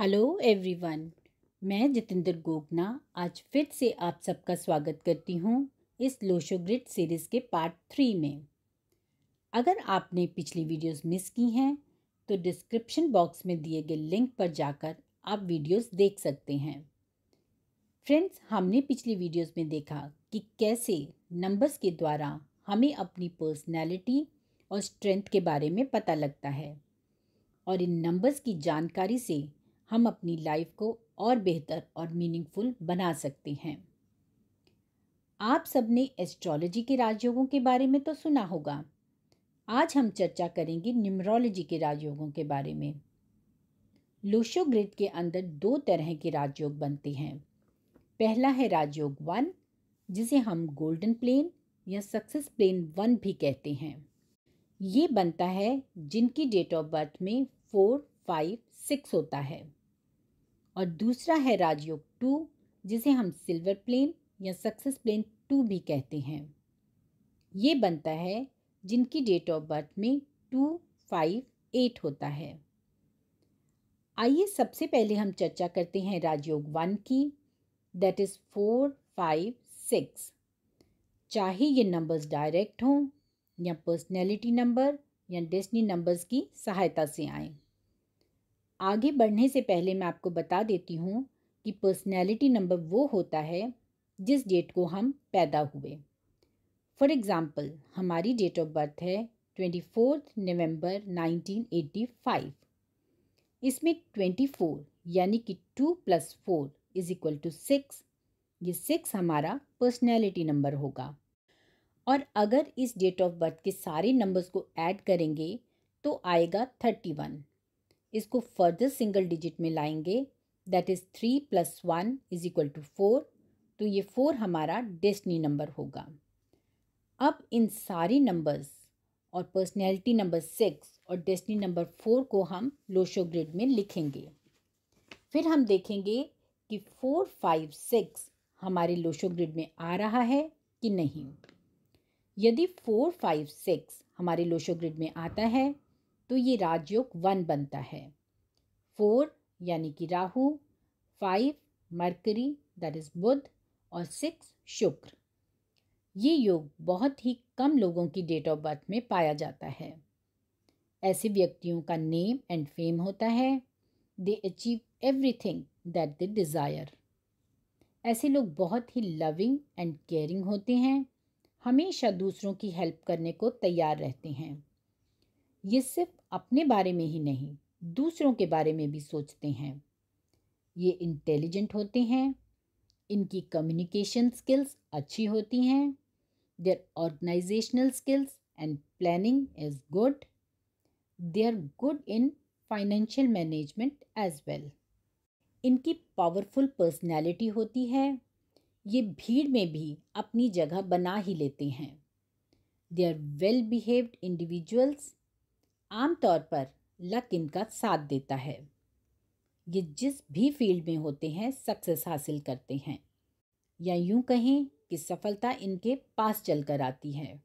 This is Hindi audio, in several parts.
Hello everyone. मैं जितेंद्र गोगना आज फिर से आप सबका स्वागत करती हूँ इस लोशो ग्रिड सीरीज़ के पार्ट 3 में। अगर आपने पिछली वीडियोस मिस की हैं तो डिस्क्रिप्शन बॉक्स में दिए गए लिंक पर जाकर आप वीडियोस देख सकते हैं। फ्रेंड्स, हमने पिछली वीडियोस में देखा कि कैसे नंबर्स के द्वारा हमें अपनी पर्सनैलिटी और स्ट्रेंथ के बारे में पता लगता है और इन नंबर्स की जानकारी से हम अपनी लाइफ को और बेहतर और मीनिंगफुल बना सकते हैं। आप सबने एस्ट्रोलॉजी के राजयोगों के बारे में तो सुना होगा। आज हम चर्चा करेंगे न्यूमरोलॉजी के राजयोगों के बारे में। लोशो ग्रिड के अंदर दो तरह के राजयोग बनते हैं। पहला है राजयोग 1, जिसे हम गोल्डन प्लेन या सक्सेस प्लेन 1 भी कहते हैं। ये बनता है जिनकी डेट ऑफ बर्थ में 4, 5, 6 होता है। और दूसरा है राजयोग 2, जिसे हम सिल्वर प्लेन या सक्सेस प्लेन 2 भी कहते हैं। ये बनता है जिनकी डेट ऑफ बर्थ में 2, 5, 8 होता है। आइए सबसे पहले हम चर्चा करते हैं राजयोग 1 की, दैट इज़ 4, 5, 6। चाहे ये नंबर्स डायरेक्ट हों या पर्सनैलिटी नंबर या डेस्टिनी नंबर्स की सहायता से आएँ। आगे बढ़ने से पहले मैं आपको बता देती हूँ कि पर्सनैलिटी नंबर वो होता है जिस डेट को हम पैदा हुए। फॉर एग्ज़ाम्पल, हमारी डेट ऑफ बर्थ है 24 नवंबर 1985। इसमें 24 यानी कि 2 + 4 = 6। ये 6 हमारा पर्सनैलिटी नंबर होगा। और अगर इस डेट ऑफ बर्थ के सारे नंबर्स को ऐड करेंगे तो आएगा 31। इसको फर्दर सिंगल डिजिट में लाएंगे, दैट इज़ 3 + 1 = 4। तो ये 4 हमारा डेस्टिनी नंबर होगा। अब इन सारी नंबर्स और पर्सनैलिटी नंबर 6 और डेस्टिनी नंबर 4 को हम लोशो ग्रिड में लिखेंगे। फिर हम देखेंगे कि 4, 5, 6 हमारे लोशो ग्रिड में आ रहा है कि नहीं। यदि 4, 5, 6 हमारे लोशो ग्रिड में आता है तो ये राजयोग 1 बनता है। 4 यानी कि राहु, 5 मरकरी दैट इज़ बुध और 6 शुक्र। ये योग बहुत ही कम लोगों की डेट ऑफ बर्थ में पाया जाता है। ऐसे व्यक्तियों का नेम एंड फेम होता है। They achieve everything that they desire. ऐसे लोग बहुत ही लविंग एंड केयरिंग होते हैं, हमेशा दूसरों की हेल्प करने को तैयार रहते हैं। ये सिर्फ अपने बारे में ही नहीं, दूसरों के बारे में भी सोचते हैं। ये इंटेलिजेंट होते हैं, इनकी कम्युनिकेशन स्किल्स अच्छी होती हैं, their organisational skills and planning is good, they are good in financial management as well. इनकी पावरफुल पर्सनैलिटी होती है, ये भीड़ में भी अपनी जगह बना ही लेते हैं। They are well behaved individuals. आमतौर पर लक इनका साथ देता है। ये जिस भी फील्ड में होते हैं सक्सेस हासिल करते हैं, या यूं कहें कि सफलता इनके पास चलकर आती है।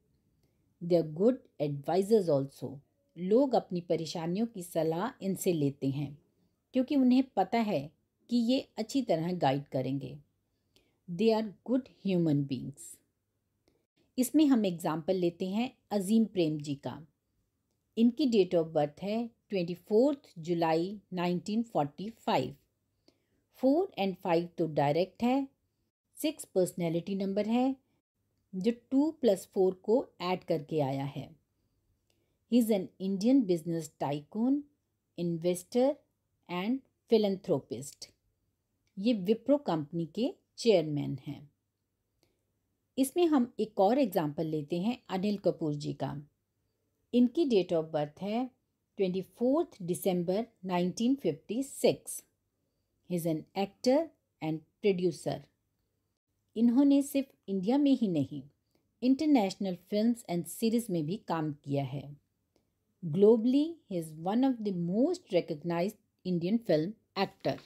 They are good advisers also. लोग अपनी परेशानियों की सलाह इनसे लेते हैं क्योंकि उन्हें पता है कि ये अच्छी तरह गाइड करेंगे। They are good human beings. इसमें हम एग्जाम्पल लेते हैं अजीम प्रेम जी का। इनकी डेट ऑफ बर्थ है 24 जुलाई 1945। 4 और 5 तो डायरेक्ट है। 6 पर्सनैलिटी नंबर है जो 2 + 4 को ऐड करके आया है। He is an Indian business tycoon, investor and philanthropist. ये विप्रो कंपनी के चेयरमैन हैं। इसमें हम एक और एग्जाम्पल लेते हैं अनिल कपूर जी का। इनकी डेट ऑफ बर्थ है 24 दिसंबर 1956। He is an actor and producer. इन्होंने सिर्फ इंडिया में ही नहीं, इंटरनेशनल फिल्म्स एंड सीरीज में भी काम किया है। ग्लोबली ही is one of the most recognised Indian film actor.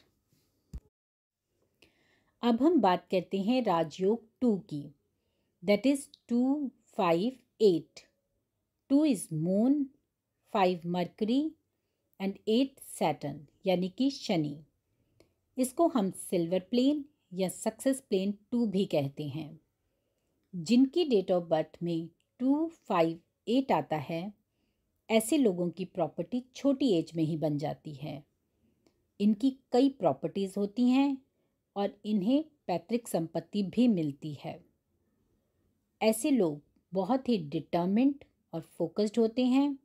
अब हम बात करते हैं राजयोग 2 की, that is 2, 5, 8। 2 is moon, 5 Mercury and 8 Saturn यानी कि शनि। इसको हम सिल्वर प्लेन या सक्सेस प्लेन 2 भी कहते हैं। जिनकी डेट ऑफ बर्थ में 258 आता है, ऐसे लोगों की प्रॉपर्टी छोटी एज में ही बन जाती है। इनकी कई प्रॉपर्टीज़ होती हैं और इन्हें पैतृक संपत्ति भी मिलती है। ऐसे लोग बहुत ही डिटर्मिन्ड और फोकस्ड होते हैं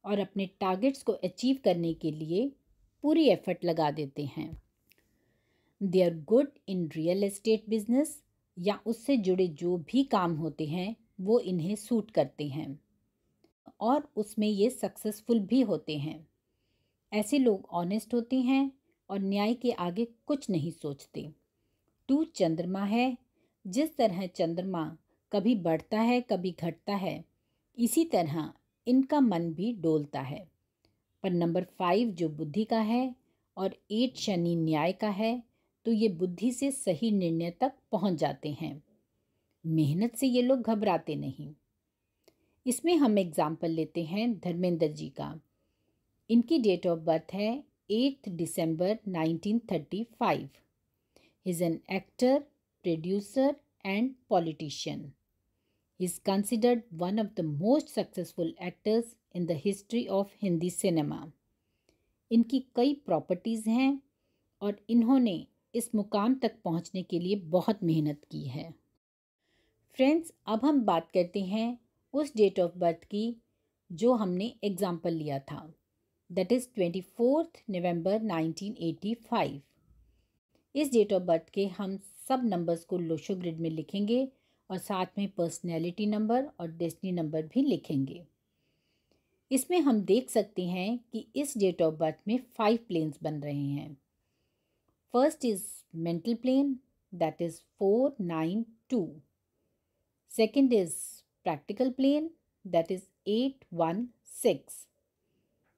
और अपने टारगेट्स को अचीव करने के लिए पूरी एफर्ट लगा देते हैं। They are good in real estate business या उससे जुड़े जो भी काम होते हैं वो इन्हें सूट करते हैं और उसमें ये सक्सेसफुल भी होते हैं। ऐसे लोग ऑनेस्ट होते हैं और न्याय के आगे कुछ नहीं सोचते। 2 चंद्रमा है। जिस तरह चंद्रमा कभी बढ़ता है कभी घटता है, इसी तरह इनका मन भी डोलता है। पर नंबर 5 जो बुद्धि का है और 8 शनि न्याय का है, तो ये बुद्धि से सही निर्णय तक पहुंच जाते हैं। मेहनत से ये लोग घबराते नहीं। इसमें हम एग्जाम्पल लेते हैं धर्मेंद्र जी का। इनकी डेट ऑफ बर्थ है 8 दिसंबर 1935। He is an actor, producer and politician. He is considered one of the most successful actors in the history of Hindi cinema. इनकी कई प्रॉपर्टीज़ हैं और इन्होंने इस मुकाम तक पहुंचने के लिए बहुत मेहनत की है। फ्रेंड्स, अब हम बात करते हैं उस डेट ऑफ बर्थ की जो हमने एग्जाम्पल लिया था, दैट इज़ 24 नवंबर 1985। इस डेट ऑफ बर्थ के हम सब नंबर्स को लोशो ग्रिड में लिखेंगे और साथ में पर्सनैलिटी नंबर और डेस्टिनी नंबर भी लिखेंगे। इसमें हम देख सकते हैं कि इस डेट ऑफ बर्थ में 5 प्लेन्स बन रहे हैं। First is mental plane, that is 492। Second is practical plane, that is 816।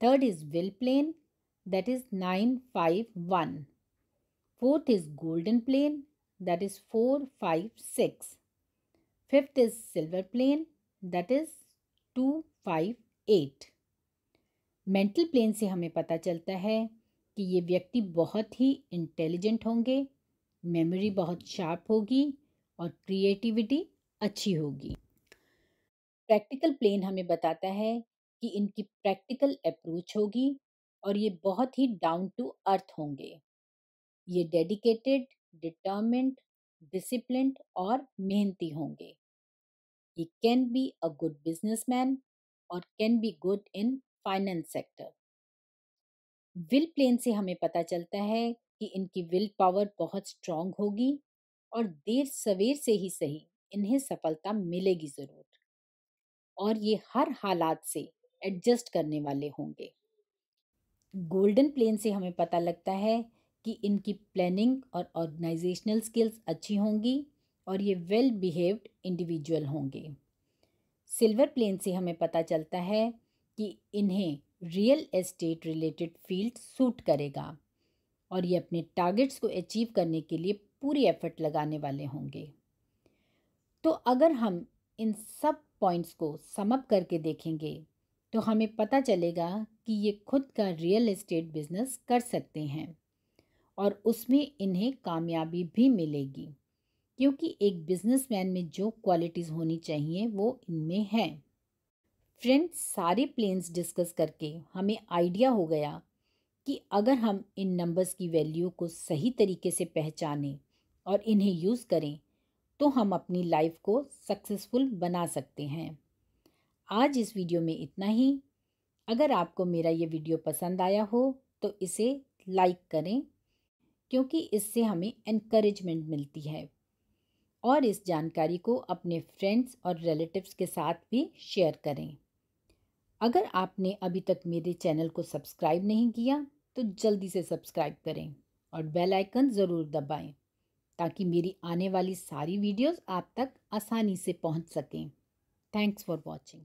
Third is will plane, that is 951। Fourth is golden plane, that is 456. Fifth is silver plane, that is 258. Mental plane से हमें पता चलता है कि ये व्यक्ति बहुत ही इंटेलिजेंट होंगे, मेमोरी बहुत शार्प होगी और क्रिएटिविटी अच्छी होगी। प्रैक्टिकल प्लेन हमें बताता है कि इनकी प्रैक्टिकल अप्रोच होगी और ये बहुत ही डाउन टू अर्थ होंगे। ये डेडिकेटेड, डिटर्मिन्ड, डिसिप्लिन्ड और मेहनती होंगे। ये can be a good businessman और can be good in finance sector. विल प्लेन से हमें पता चलता है कि इनकी विल पावर बहुत स्ट्रांग होगी और देर सवेर से ही सही इन्हें सफलता मिलेगी ज़रूर और ये हर हालात से एडजस्ट करने वाले होंगे। गोल्डन प्लेन से हमें पता लगता है कि इनकी प्लानिंग और ऑर्गेनाइजेशनल स्किल्स अच्छी होंगी और ये वेल बिहेव्ड इंडिविजुअल होंगे। सिल्वर प्लेन से हमें पता चलता है कि इन्हें real estate related field suit करेगा और ये अपने टारगेट्स को अचीव करने के लिए पूरी एफर्ट लगाने वाले होंगे। तो अगर हम इन सब पॉइंट्स को सम अप करके देखेंगे तो हमें पता चलेगा कि ये खुद का रियल एस्टेट बिजनेस कर सकते हैं और उसमें इन्हें कामयाबी भी मिलेगी, क्योंकि एक बिजनेसमैन में जो क्वालिटीज़ होनी चाहिए वो इनमें है। फ्रेंड्स, सारे प्लेन्स डिस्कस करके हमें आइडिया हो गया कि अगर हम इन नंबर्स की वैल्यू को सही तरीके से पहचानें और इन्हें यूज़ करें तो हम अपनी लाइफ को सक्सेसफुल बना सकते हैं। आज इस वीडियो में इतना ही। अगर आपको मेरा ये वीडियो पसंद आया हो तो इसे लाइक करें, क्योंकि इससे हमें एनकरेजमेंट मिलती है, और इस जानकारी को अपने फ्रेंड्स और रिलेटिव्स के साथ भी शेयर करें। अगर आपने अभी तक मेरे चैनल को सब्सक्राइब नहीं किया तो जल्दी से सब्सक्राइब करें और बेल आइकन ज़रूर दबाएं ताकि मेरी आने वाली सारी वीडियोस आप तक आसानी से पहुंच सकें। Thanks for watching.